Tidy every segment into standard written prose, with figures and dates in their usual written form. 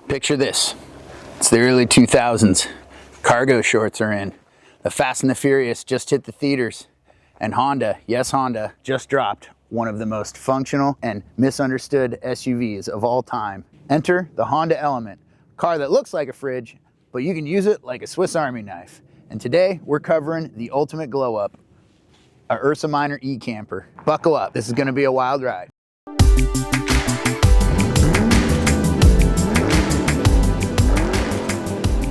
Picture this. It's the early 2000s. Cargo shorts are in. The Fast and the Furious just hit the theaters. And Honda, yes Honda, just dropped one of the most functional and misunderstood SUVs of all time. Enter the Honda Element, a car that looks like a fridge, but you can use it like a Swiss Army knife. And today we're covering the ultimate glow up, a Ursa Minor E Camper. Buckle up, this is gonna be a wild ride.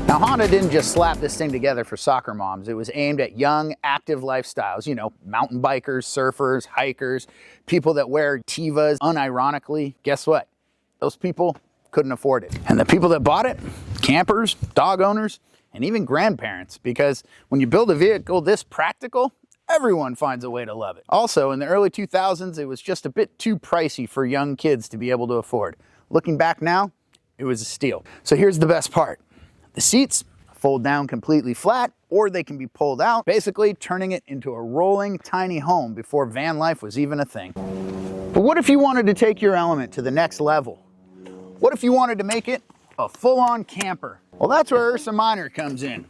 Now Honda didn't just slap this thing together for soccer moms. It was aimed at young, active lifestyles, you know, mountain bikers, surfers, hikers, people that wear Tevas. Unironically, guess what? Those people couldn't afford it. And the people that bought it, campers, dog owners, and even grandparents, because when you build a vehicle this practical, everyone finds a way to love it. Also, in the early 2000s, it was just a bit too pricey for young kids to be able to afford. Looking back now, it was a steal. So here's the best part. The seats fold down completely flat, or they can be pulled out, basically turning it into a rolling tiny home before van life was even a thing. But what if you wanted to take your Element to the next level? What if you wanted to make it a full-on camper? Well, that's where Ursa Minor comes in.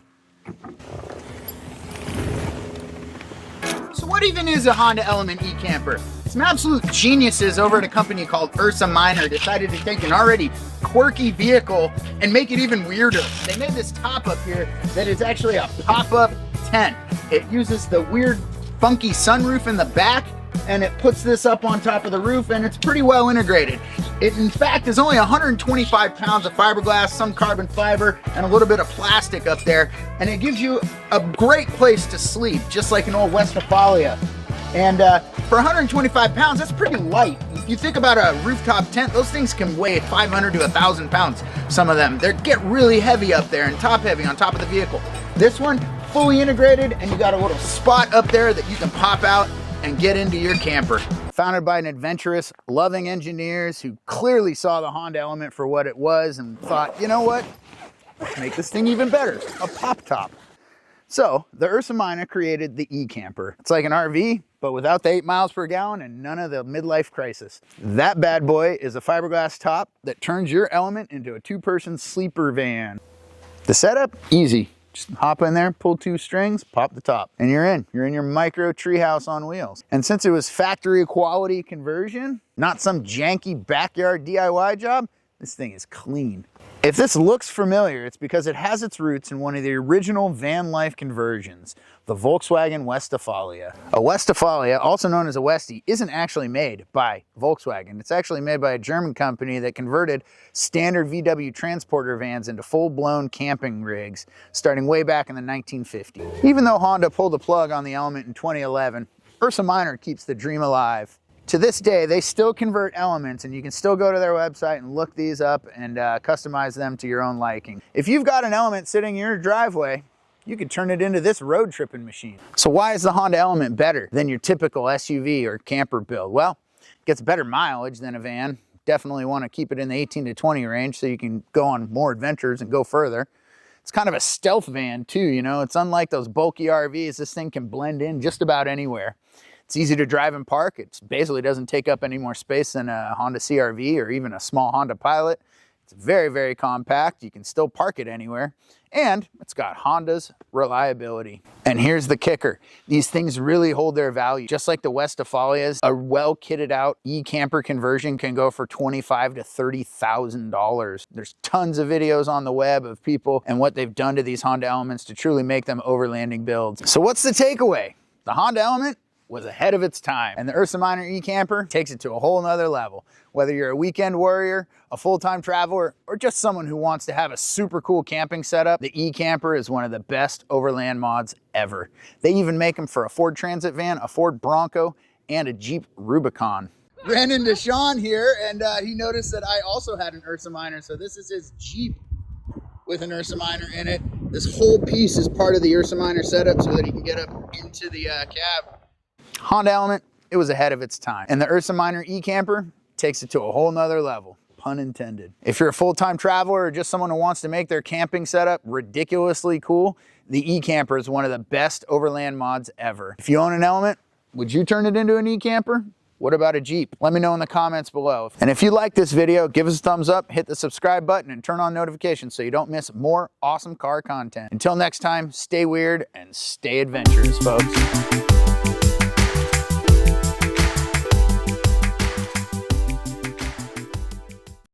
So what even is a Honda Element E Camper? Some absolute geniuses over at a company called Ursa Minor decided to take an already quirky vehicle and make it even weirder. They made this top up here that is actually a pop-up tent. It uses the weird funky sunroof in the back, and it puts this up on top of the roof, and it's pretty well integrated. It in fact is only 125 pounds of fiberglass, some carbon fiber, and a little bit of plastic up there, and it gives you a great place to sleep, just like an old Westphalia. And for 125 pounds, that's pretty light. If you think about a rooftop tent, those things can weigh 500 to 1,000 pounds, some of them. They get really heavy up there and top heavy on top of the vehicle. This one, fully integrated, and you got a little spot up there that you can pop out and get into your camper. Founded by an adventurous, loving engineers who clearly saw the Honda Element for what it was and thought, you know what, let's make this thing even better, a pop top. So the Ursa Minor created the E Camper. It's like an RV, but without the 8 miles per gallon and none of the midlife crisis. That bad boy is a fiberglass top that turns your Element into a 2-person sleeper van. The setup, easy. Just hop in there, pull 2 strings, pop the top, and you're in. You're in your micro treehouse on wheels. And since it was factory quality conversion, not some janky backyard DIY job, this thing is clean. If this looks familiar, it's because it has its roots in one of the original van life conversions, the Volkswagen Westphalia. A Westphalia, also known as a Westie, isn't actually made by Volkswagen. It's actually made by a German company that converted standard VW transporter vans into full-blown camping rigs, starting way back in the 1950s. Even though Honda pulled the plug on the Element in 2011, Ursa Minor keeps the dream alive. To this day, they still convert Elements, and you can still go to their website and look these up and customize them to your own liking. If you've got an Element sitting in your driveway, you could turn it into this road tripping machine. So why is the Honda Element better than your typical SUV or camper build? Well, it gets better mileage than a van. Definitely want to keep it in the 18 to 20 range so you can go on more adventures and go further. It's kind of a stealth van too, you know. It's unlike those bulky RVs. This thing can blend in just about anywhere. It's easy to drive and park. It basically doesn't take up any more space than a Honda CR-V or even a small Honda Pilot. It's very, very compact. You can still park it anywhere. And it's got Honda's reliability. And here's the kicker. These things really hold their value. Just like the Westphalias, a well-kitted out E-Camper conversion can go for $25,000 to $30,000. There's tons of videos on the web of people and what they've done to these Honda Elements to truly make them overlanding builds. So what's the takeaway? The Honda Element was ahead of its time, and the Ursa Minor E Camper takes it to a whole nother level. Whether you're a weekend warrior, a full-time traveler, or just someone who wants to have a super cool camping setup, the E Camper is one of the best overland mods ever. They even make them for a Ford Transit van, a Ford Bronco, and a Jeep Rubicon. Ran into Sean here, and he noticed that I also had an Ursa Minor, so this is his Jeep with an Ursa Minor in it. This whole piece is part of the Ursa Minor setup so that he can get up into the cab. Honda Element, it was ahead of its time. And the Ursa Minor E Camper takes it to a whole nother level, pun intended. If you're a full-time traveler or just someone who wants to make their camping setup ridiculously cool, the E Camper is one of the best overland mods ever. If you own an Element, would you turn it into an E Camper? What about a Jeep? Let me know in the comments below. And if you like this video, give us a thumbs up, hit the subscribe button, and turn on notifications so you don't miss more awesome car content. Until next time, stay weird and stay adventurous, folks.